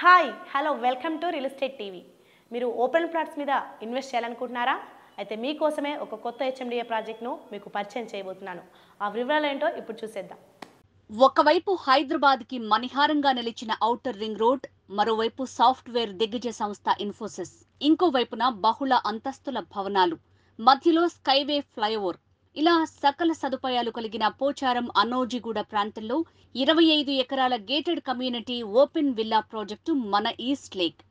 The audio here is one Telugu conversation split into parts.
Hello welcome to real estate TV. మీరు ఓపెన్ ప్లాట్స్ మీద ఇన్వెస్ట్ చేయాలనుకుంటున్నారా? అయితే మీకోసమే ఒక కొత్త హెచ్ఎండిఏ ప్రాజెక్ట్ను మీకు పరిచయం చేయబోతున్నాను. ఆ వివరాలు ఏంటో ఇప్పుడు చూసేద్దాం. ఒకవైపు హైదరాబాద్కి మణిహారంగా నిలిచిన ఔటర్ రింగ్ రోడ్, మరోవైపు సాఫ్ట్వేర్ దిగ్గజ సంస్థ ఇన్ఫోసిస్, ఇంకోవైపున బహుళ అంతస్తుల భవనాలు, మధ్యలో స్కైవే ఫ్లైఓవర్, ఇలా సకల సదుపాయాలు కలిగిన పోచారం అన్నోజిగూడ ప్రాంతంలో 25 ఎకరాల gated community open villa project మన East Lake.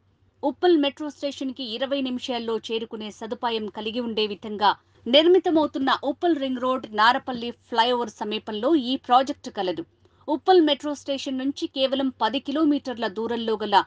Uppal metro station కి 20 నిమిషాల్లో చేరుకునే సదుపాయం కలిగి ఉండే విధంగా నిర్మితమవుతున్న Uppal ring road Narapalli flyover సమీపంలో ఈ ప్రాజెక్టు కలదు. ఉప్పల్ మెట్రో స్టేషన్ నుంచి కేవలం 10 కిలోమీటర్ల దూరంలో గల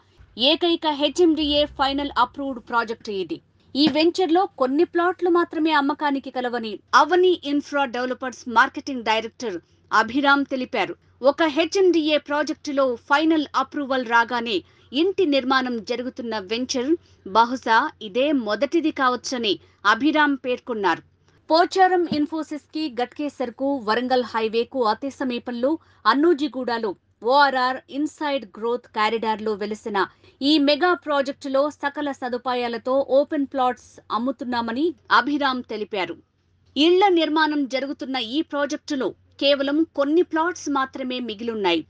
ఏకైక హెచ్ఎండిఏ ఫైనల్ అప్రూవ్డ్ ప్రాజెక్టు ఇది. ఈ వెంచర్లో కొన్ని ప్లాట్లు మాత్రమే అమ్మకానికి కలవని Avani infra developers marketing director Abhiram తెలిపారు. ఒక హెచ్ఎండిఏ ప్రాజెక్టులో ఫైనల్ అప్రూవల్ రాగానే ఇంటి నిర్మాణం జరుగుతున్న వెంచర్ బహుశా ఇదే మొదటిది కావచ్చని అభిరామ్ పేర్కొన్నారు. పోచారం ఇన్ఫోసిస్ కి గట్కేసర్ కు వరంగల్ హైవేకు అతి సమీపంలో అన్నోజిగూడలో ఓఆర్ఆర్ ఇన్సైడ్ గ్రోత్ కారిడార్ లో వెలిసిన ఈ మెగా ప్రాజెక్టులో సకల సదుపాయాలతో ఓపెన్ ప్లాట్స్ అమ్ముతున్నామని అభిరామ్ తెలిపారు. ఇళ్ల నిర్మాణం జరుగుతున్న ఈ ప్రాజెక్టులో కేవలం కొన్ని ప్లాట్స్ మాత్రమే మిగిలున్నాయి.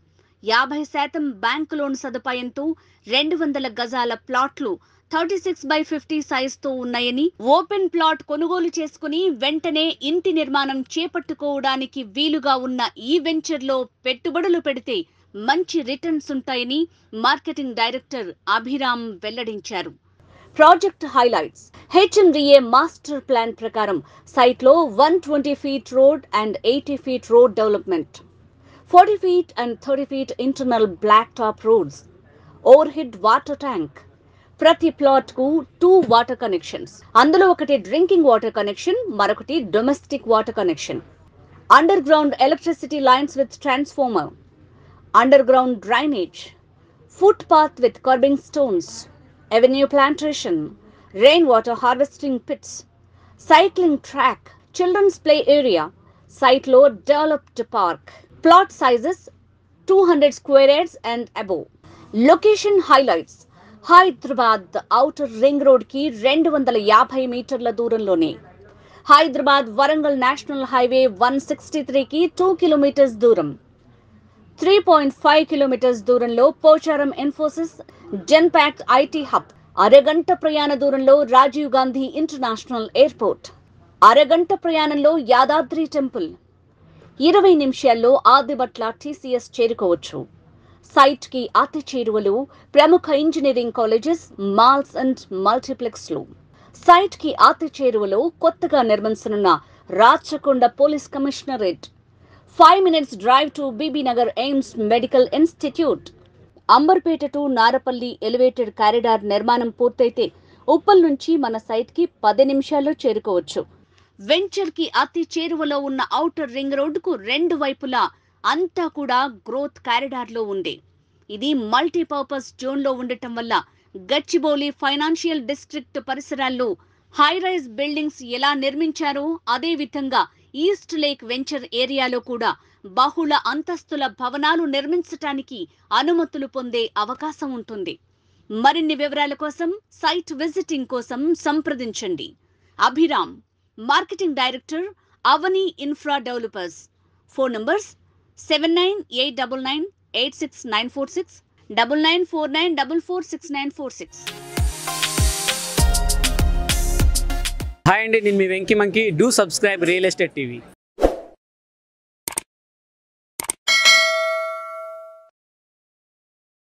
50% బ్యాంకు లోన్ సదుపాయంతో 200 గజాల ప్లాట్లు 36/50 సైజుతో ఉన్నాయని, ఓపెన్ ప్లాట్ కొనుగోలు చేసుకుని వెంటనే ఇంటి నిర్మాణం చేపట్టుకోవడానికి వీలుగా ఉన్న ఈ వెంచర్లో పెట్టుబడులు పెడితే మంచి రిటర్న్స్ ఉంటాయని మార్కెటింగ్ డైరెక్టర్ అభిరామ్ వెల్లడించారు. Project highlights: HMDA master plan ప్రకారం సైట్లో 120 feet road and 80 feet road development, 40 feet and 30 feet internal blacktop roads, overhead water tank. ప్రతి ప్లాట్ కు 2 వాటర్ కనెక్షన్స్, అందులో ఒకటి డ్రింకింగ్ వాటర్ కనెక్షన్, మరొకటి domestic water connection. Under ground electricity lines with transformer, under ground drainage, foot path with kerbing stones, avenue plantation, rainwater harvesting pits, cycling track, children's play area, site లో developed park. Plot sizes 200 square yards and above. Location highlights: Hyderabad outer ring road కి 250 మీటర్ల దూరంలోనే, హైదరాబాద్ వరంగల్ నేషనల్ హైవే 163 కి 2 కిలోమీటర్స్ దూరం, 3.5 కిలోమీటర్స్ దూరంలో Pocharam Infosys Genpact IT hub, అరగంట ప్రయాణ దూరంలో రాజీవ్ గాంధీ ఇంటర్నేషనల్ ఎయిర్పోర్ట్, అరగంట ప్రయాణంలో యాదాద్రి టెంపుల్, 20 నిమిషాల్లో ఆదిబట్ల టీసీఎస్ చేరుకోవచ్చు. సైట్ కి అతి చేరువలు ప్రముఖ ఇంజనీరింగ్ కాలేజెస్, మాల్స్ అండ్ మల్టీప్లెక్స్లు. సైట్ కి అతి చేరువలో కొత్తగా నిర్మించనున్న Rachakonda police commissionerate, 5 minutes drive to Bibinagar AIIMS medical institute. Amberpet to Narapalli elevated corridor నిర్మాణం పూర్తయితే ఉప్పల్ నుంచి మన సైట్ కి 10 నిమిషాల్లో చేరుకోవచ్చు. వెంచర్ కి అతి చేరువలో ఉన్న ఔటర్ రింగ్ రోడ్డుకు 2 వైపులా అంతా కూడా గ్రోత్ కారిడార్ లో ఉంది. ఇది మల్టీపర్పస్ జోన్ లో ఉండటం వల్ల గచ్చిబౌలి ఫైనాన్షియల్ డిస్ట్రిక్ట్ పరిసరాల్లో హై రైజ్ బిల్డింగ్స్ ఎలా నిర్మించారో అదే విధంగా ఈస్ట్ లేక్ వెంచర్ ఏరియాలో కూడా బహుళ అంతస్తుల భవనాలు నిర్మించటానికి అనుమతులు పొందే అవకాశం ఉంటుంది. మరిన్ని వివరాల కోసం సైట్ విజిటింగ్ కోసం సంప్రదించండి. Abhiram, marketing director, Avani infra developers. Phone numbers 7989986946, 9949446946. Hi అండి, నేను మీ Venky monkey. Do subscribe real estate TV.